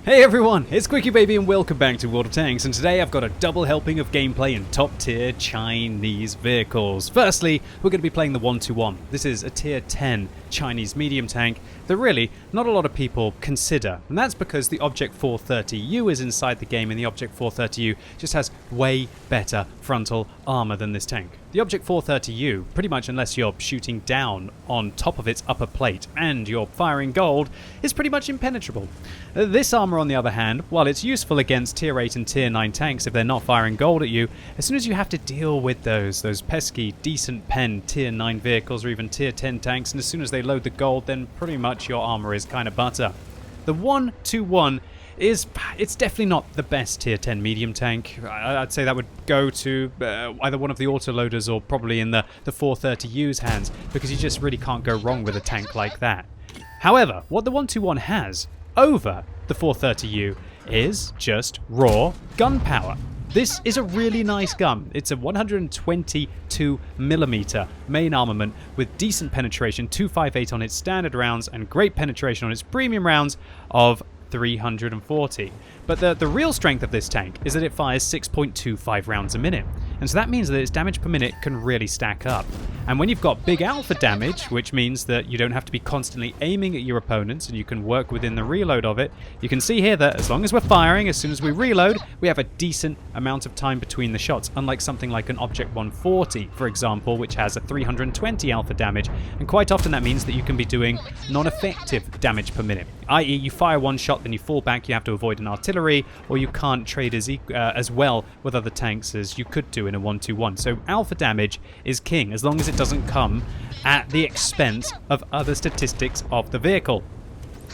Hey everyone, it's QuickyBaby and welcome back to World of Tanks, and today I've got a double helping of gameplay in top tier Chinese vehicles. Firstly, we're going to be playing the 121. This is a tier 10 Chinese medium tank that really not a lot of people consider, and that's because the Object 430U is inside the game and the Object 430U just has way better frontal armor than this tank. The Object 430U, pretty much unless you're shooting down on top of its upper plate and you're firing gold, is pretty much impenetrable. This armor, on the other hand, while it's useful against tier 8 and tier 9 tanks if they're not firing gold at you, as soon as you have to deal with those pesky, decent pen tier 9 vehicles or even tier 10 tanks, and as soon as they load the gold, then pretty much your armor is kind of butter. The 121 it's definitely not the best tier 10 medium tank. I'd say that would go to either one of the autoloaders or probably in the 430U's hands, because you just really can't go wrong with a tank like that. However, what the 121 has over the 430U is just raw gunpowder. This is a really nice gun. It's a 122mm main armament with decent penetration, 258 on its standard rounds, and great penetration on its premium rounds of 340. But the real strength of this tank is that it fires 6.25 rounds a minute, and so that means that its damage per minute can really stack up. And when you've got big alpha damage, which means that you don't have to be constantly aiming at your opponents and you can work within the reload of it, you can see here that as long as we're firing, as soon as we reload, we have a decent amount of time between the shots, unlike something like an Object 140, for example, which has a 320 alpha damage, and quite often that means that you can be doing non-effective damage per minute, i.e. you fire one shot, then you fall back, you have to avoid an artillery, or you can't trade as well with other tanks as you could do in a 121. So alpha damage is king, as long as it doesn't come at the expense of other statistics of the vehicle.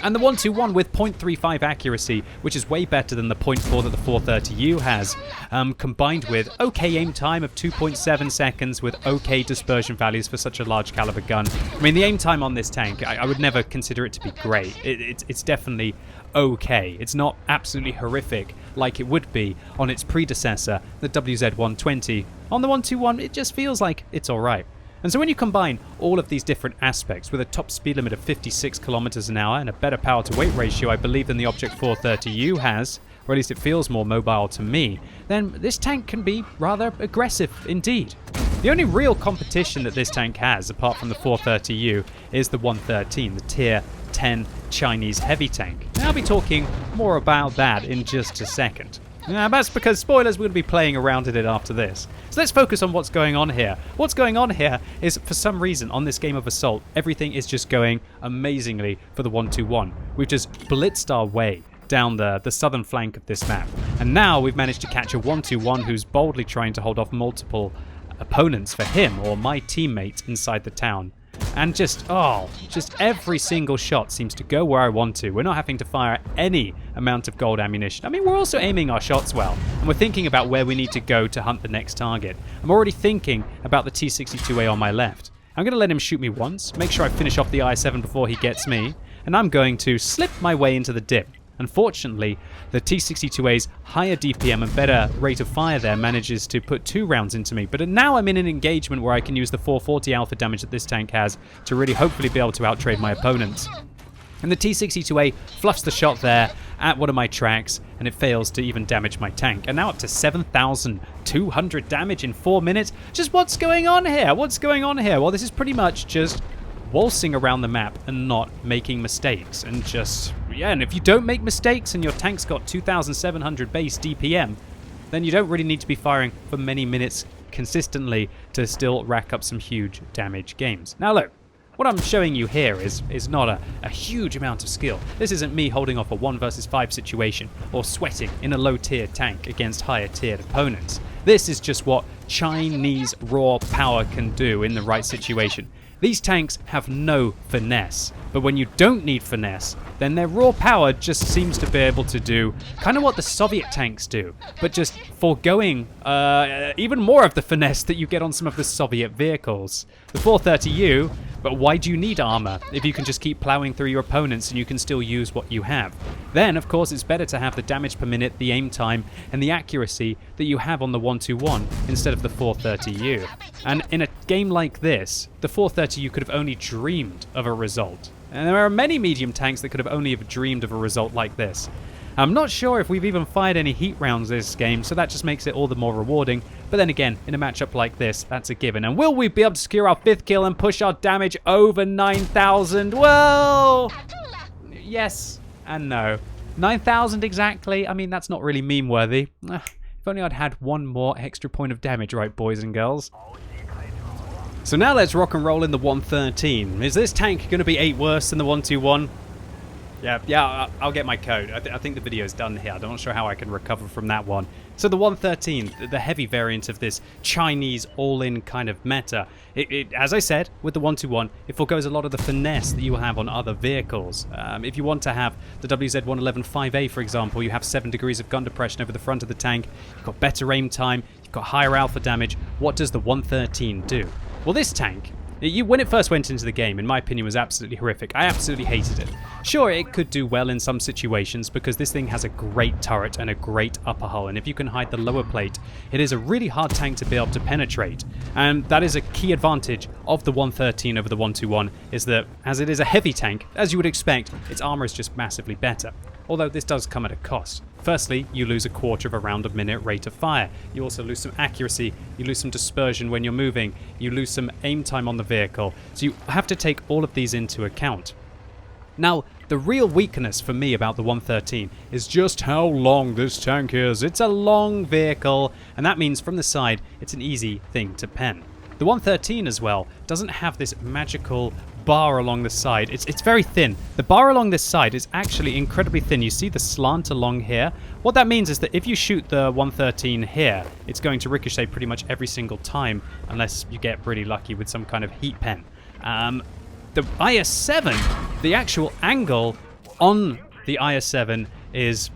And the 121 with 0.35 accuracy, which is way better than the 0.4 that the 430U has, combined with okay aim time of 2.7 seconds with okay dispersion values for such a large caliber gun. I mean, the aim time on this tank, I would never consider it to be great. It's definitely okay. It's not absolutely horrific like it would be on its predecessor, the WZ-120. On the 121, it just feels like it's alright. And so when you combine all of these different aspects with a top speed limit of 56 kilometers an hour and a better power to weight ratio, I believe, than the Object 430U has, or at least it feels more mobile to me, then this tank can be rather aggressive indeed. The only real competition that this tank has, apart from the 430U, is the 113, the tier 10 Chinese heavy tank. And I'll be talking more about that in just a second. Now, that's because, spoilers, we're going to be playing around in it after this. So let's focus on what's going on here. What's going on here is, for some reason, on this game of Assault, everything is just going amazingly for the 121. We've just blitzed our way down the southern flank of this map. And now we've managed to catch a 121 who's boldly trying to hold off multiple opponents for him or my teammates inside the town. And just every single shot seems to go where I want to. We're not having to fire any amount of gold ammunition. I mean, we're also aiming our shots well, and we're thinking about where we need to go to hunt the next target. I'm already thinking about the T-62A on my left. I'm going to let him shoot me once, make sure I finish off the I-7 before he gets me, and I'm going to slip my way into the dip. Unfortunately, the T-62A's higher DPM and better rate of fire there manages to put 2 rounds into me, but now I'm in an engagement where I can use the 440 alpha damage that this tank has to really hopefully be able to outtrade my opponents. And the T-62A fluffs the shot there at one of my tracks, and it fails to even damage my tank. And now up to 7,200 damage in 4 minutes. Just what's going on here? What's going on here? Well, this is pretty much just waltzing around the map and not making mistakes, and just, yeah, and if you don't make mistakes and your tank's got 2,700 base DPM, then you don't really need to be firing for many minutes consistently to still rack up some huge damage games. Now look, what I'm showing you here is not a huge amount of skill. This isn't me holding off a 1 versus 5 situation or sweating in a low tier tank against higher tiered opponents. This is just what Chinese raw power can do in the right situation. These tanks have no finesse, but when you don't need finesse, then their raw power just seems to be able to do kind of what the Soviet tanks do, but just foregoing even more of the finesse that you get on some of the Soviet vehicles. The 430U, but why do you need armor if you can just keep plowing through your opponents and you can still use what you have? Then, of course, it's better to have the damage per minute, the aim time, and the accuracy that you have on the 121 instead of the 430U. And in a game like this, the 430U could have only dreamed of a result. And there are many medium tanks that could have only have dreamed of a result like this. I'm not sure if we've even fired any heat rounds this game, so that just makes it all the more rewarding. But then again, in a matchup like this, that's a given. And will we be able to secure our 5th kill and push our damage over 9,000? Well, yes and no. 9,000 exactly. I mean, that's not really meme-worthy. If only I'd had one more extra point of damage, right, boys and girls? So now let's rock and roll in the 113. Is this tank going to be 8 worse than the 121? Yeah, I'll get my code. I think the video's done here. I'm not sure how I can recover from that one. So the 113, the heavy variant of this Chinese all-in kind of meta, as I said, with the 121, it forgoes a lot of the finesse that you have on other vehicles. If you want to have the WZ-111 5A, for example, you have 7 degrees of gun depression over the front of the tank, you've got better aim time, you've got higher alpha damage. What does the 113 do? Well, this tank, when it first went into the game, in my opinion, was absolutely horrific. I absolutely hated it. Sure, it could do well in some situations because this thing has a great turret and a great upper hull, and if you can hide the lower plate, it is a really hard tank to be able to penetrate. And that is a key advantage of the 113 over the 121, is that as it is a heavy tank, as you would expect, its armor is just massively better. Although this does come at a cost. Firstly, you lose a quarter of a round a minute rate of fire. You also lose some accuracy, you lose some dispersion when you're moving, you lose some aim time on the vehicle. So you have to take all of these into account. Now, the real weakness for me about the 113 is just how long this tank is. It's a long vehicle, and that means from the side, it's an easy thing to pen. The 113 as well doesn't have this magical bar along the side. It's very thin. The bar along this side is actually incredibly thin. You see the slant along here? What that means is that if you shoot the 113 here, it's going to ricochet pretty much every single time, unless you get really lucky with some kind of heat pen. The IS-7, the actual angle on the IS-7 is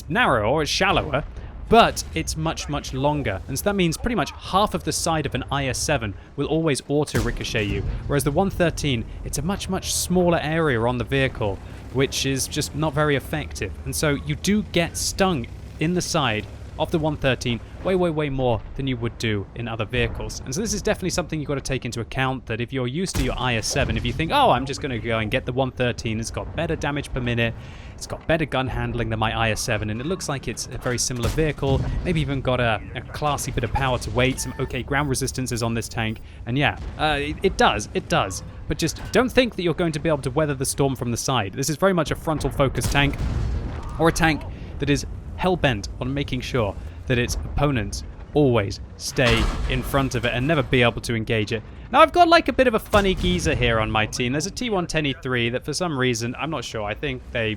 narrower, or it's shallower, but it's much, much longer. And so that means pretty much half of the side of an IS-7 will always auto-ricochet you, whereas the 113, it's a much, much smaller area on the vehicle, which is just not very effective. And so you do get stung in the side of the 113 way, way, way more than you would do in other vehicles. And so this is definitely something you've got to take into account, that if you're used to your IS-7, if you think, oh, I'm just going to go and get the 113, it's got better damage per minute, it's got better gun handling than my IS-7, and it looks like it's a very similar vehicle, maybe even got a classy bit of power to weight, some okay ground resistances on this tank, and yeah, it does. But just don't think that you're going to be able to weather the storm from the side. This is very much a frontal focus tank, or a tank that is hell-bent on making sure that its opponents always stay in front of it and never be able to engage it. Now, I've got like a bit of a funny geezer here on my team. There's a T110E3 that for some reason, I'm not sure, I think they...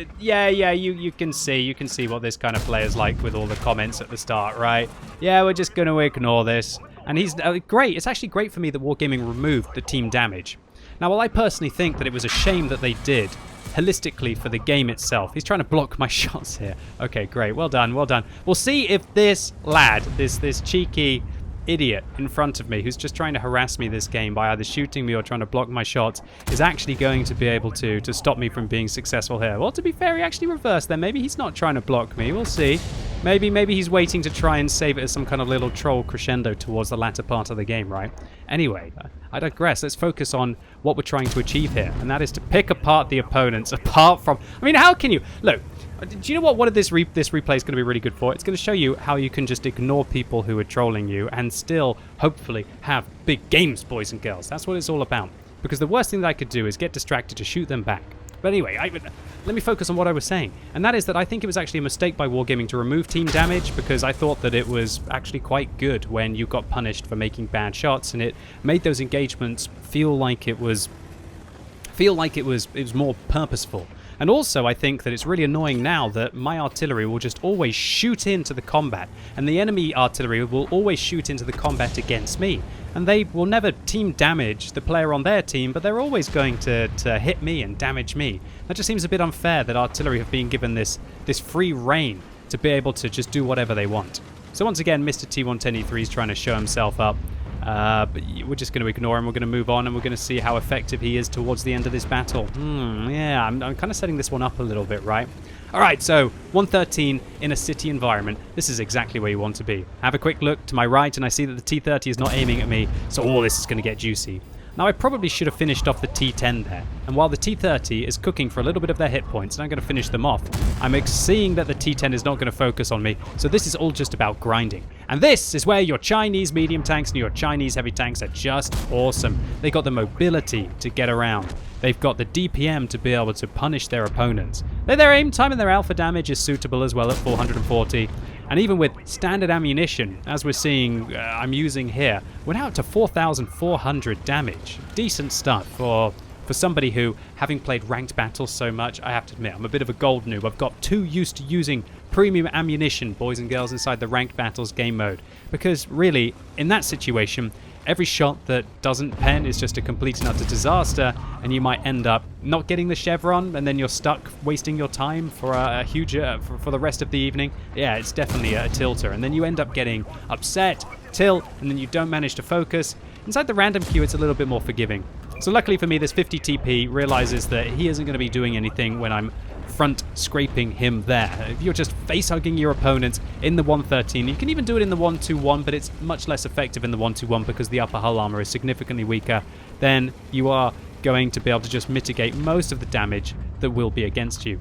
you can see what this kind of player's like with all the comments at the start, right? Yeah, we're just going to ignore this. And he's great. It's actually great for me that Wargaming removed the team damage. Now, while I personally think that it was a shame that they did, holistically for the game itself. He's trying to block my shots here. Okay, great. Well done, well done. We'll see if this lad, this cheeky idiot in front of me who's just trying to harass me this game by either shooting me or trying to block my shots is actually going to be able to stop me from being successful here. Well, to be fair, he actually reversed there. Maybe he's not trying to block me. We'll see. Maybe he's waiting to try and save it as some kind of little troll crescendo towards the latter part of the game, right? Anyway, I digress. Let's focus on what we're trying to achieve here, and that is to pick apart the opponents apart from... I mean, how can you... Look, do you know what this replay is going to be really good for? It's going to show you how you can just ignore people who are trolling you and still, hopefully, have big games, boys and girls. That's what it's all about. Because the worst thing that I could do is get distracted to shoot them back. But anyway, let me focus on what I was saying. And that is that I think it was actually a mistake by Wargaming to remove team damage, because I thought that it was actually quite good when you got punished for making bad shots, and it made those engagements feel like it was more purposeful. And also, I think that it's really annoying now that my artillery will just always shoot into the combat, and the enemy artillery will always shoot into the combat against me. And they will never team damage the player on their team, but they're always going to hit me and damage me. That just seems a bit unfair that artillery have been given this free reign to be able to just do whatever they want. So once again, Mr. T110E3 is trying to show himself up. But we're just going to ignore him. We're going to move on, and we're going to see how effective he is towards the end of this battle. Yeah, I'm kind of setting this one up a little bit, right? Alright, so 113 in a city environment. This is exactly where you want to be. Have a quick look to my right, and I see that the T-30 is not aiming at me, so all this is going to get juicy. Now, I probably should have finished off the T10 there, and while the T30 is cooking for a little bit of their hit points, and I'm going to finish them off, I'm seeing that the T10 is not going to focus on me, so this is all just about grinding. And this is where your Chinese medium tanks and your Chinese heavy tanks are just awesome. They got the mobility to get around. They've got the DPM to be able to punish their opponents. Their aim time and their alpha damage is suitable as well at 440. And even with standard ammunition, as we're seeing I'm using here, we're now up to 4,400 damage. Decent stuff for somebody who, having played ranked battles so much, I have to admit, I'm a bit of a gold noob. I've got too used to using premium ammunition, boys and girls, inside the ranked battles game mode. Because really, in that situation, every shot that doesn't pen is just a complete and utter disaster, and you might end up not getting the chevron, and then you're stuck wasting your time for a huge for the rest of the evening. Yeah, it's definitely a tilter, and then you end up getting upset, tilt, and then you don't manage to focus. Inside the random queue, it's a little bit more forgiving. So luckily for me, this 50 TP realizes that he isn't going to be doing anything when I'm front scraping him there. If you're just face-hugging your opponents in the 113, you can even do it in the 121, but it's much less effective in the 121 because the upper hull armor is significantly weaker. Then you are going to be able to just mitigate most of the damage that will be against you.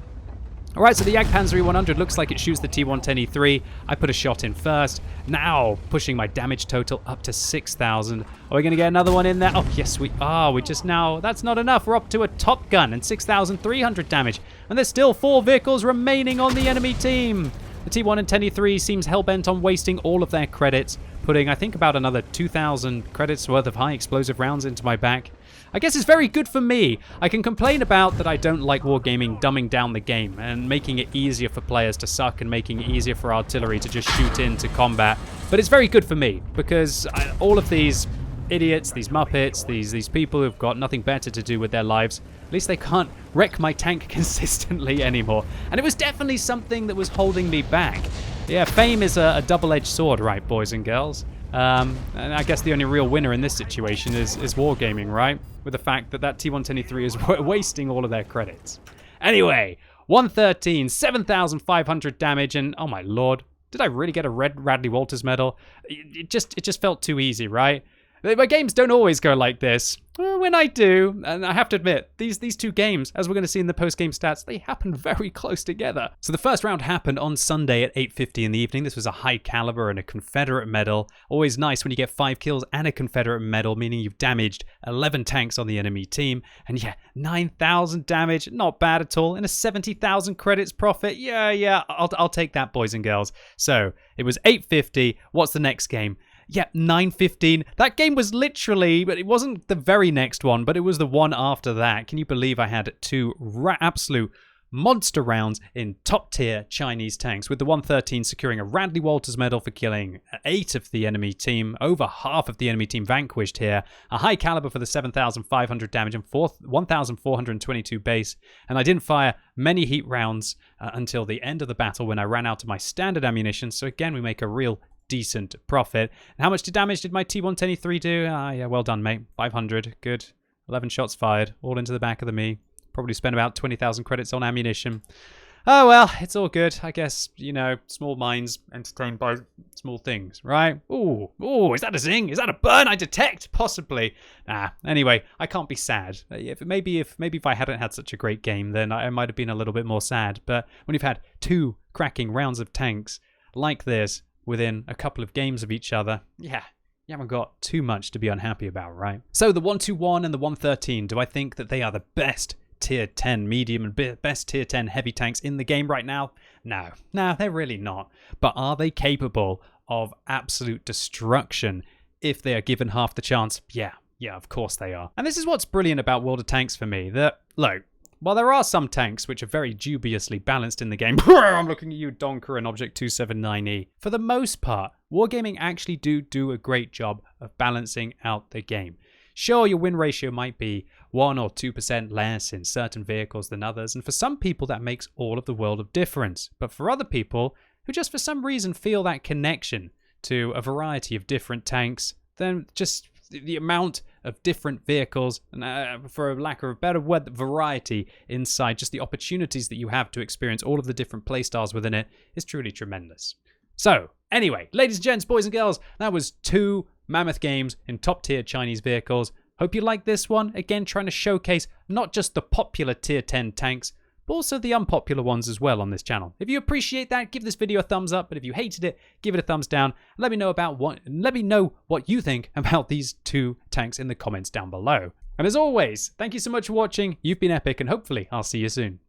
Alright, so the Jagdpanzer 100 looks like it shoots the T110E3. I put a shot in first. Now, pushing my damage total up to 6,000. Are we going to get another one in there? Oh, yes, we are. We just now... That's not enough. We're up to a Top Gun and 6,300 damage. And there's still 4 vehicles remaining on the enemy team. The T110E3 seems hell-bent on wasting all of their credits, putting, I think, about another 2,000 credits worth of high explosive rounds into my back. I guess it's very good for me. I can complain about that I don't like wargaming dumbing down the game and making it easier for players to suck and making it easier for artillery to just shoot into combat. But it's very good for me because all of these idiots, these muppets, these people who've got nothing better to do with their lives, at least they can't wreck my tank consistently anymore. And it was definitely something that was holding me back. Yeah, fame is a double-edged sword, right, boys and girls? And I guess the only real winner in this situation is wargaming, right? With the fact that T110E3 is wasting all of their credits. Anyway, 113, 7,500 damage, and oh my lord, did I really get a red Radley Walters medal? It just felt too easy, right? My games don't always go like this. When I do, and I have to admit, these two games, as we're going to see in the post-game stats, they happen very close together. So the first round happened on Sunday at 8:50 in the evening. This was a high caliber and a Confederate medal. Always nice when you get 5 kills and a Confederate medal, meaning you've damaged 11 tanks on the enemy team. And yeah, 9,000 damage, not bad at all. And a 70,000 credits profit. Yeah, I'll take that, boys and girls. So it was 8:50. What's the next game? Yeah, 9:15. That game was literally, but it wasn't the very next one, but it was the one after that. Can you believe I had 2 absolute monster rounds in top-tier Chinese tanks, with the 113 securing a Radley Walters medal for killing 8 of the enemy team, over half of the enemy team vanquished here, a high caliber for the 7,500 damage and 1,422 base, and I didn't fire many heat rounds until the end of the battle when I ran out of my standard ammunition, so again we make a real decent profit. And how much damage did my T110E3 do? Yeah, well done, mate. 500. Good. 11 shots fired, all into the back of the me. Probably spent about 20,000 credits on ammunition. Oh, well, it's all good. I guess, you know, small minds entertained by small things, right? Ooh, is that a zing? Is that a burn I detect? Possibly. Anyway, I can't be sad. Maybe if I hadn't had such a great game, then I might have been a little bit more sad. But when you've had 2 cracking rounds of tanks like this, within a couple of games of each other, yeah, you haven't got too much to be unhappy about, right? So the 121 and the 113, do I think that they are the best tier 10 medium and best tier 10 heavy tanks in the game right now? No, they're really not. But are they capable of absolute destruction if they are given half the chance? Yeah, of course they are. And this is what's brilliant about World of Tanks for me, that, look, while there are some tanks which are very dubiously balanced in the game, I'm looking at you, Donker and Object 279E, for the most part, wargaming actually do a great job of balancing out the game. Sure, your win ratio might be 1 or 2% less in certain vehicles than others, and for some people that makes all of the world of difference. But for other people, who just for some reason feel that connection to a variety of different tanks, then just the amount of different vehicles, and for a lack of a better word, variety inside, just the opportunities that you have to experience all of the different playstyles within it is truly tremendous. So, anyway, ladies and gents, boys and girls, that was 2 mammoth games in top-tier Chinese vehicles. Hope you like this one. Again, trying to showcase not just the popular tier 10 tanks, but also the unpopular ones as well on this channel. If you appreciate that, give this video a thumbs up, but if you hated it, give it a thumbs down. Let me know what you think about these two tanks in the comments down below. And as always, thank you so much for watching. You've been epic, and hopefully I'll see you soon.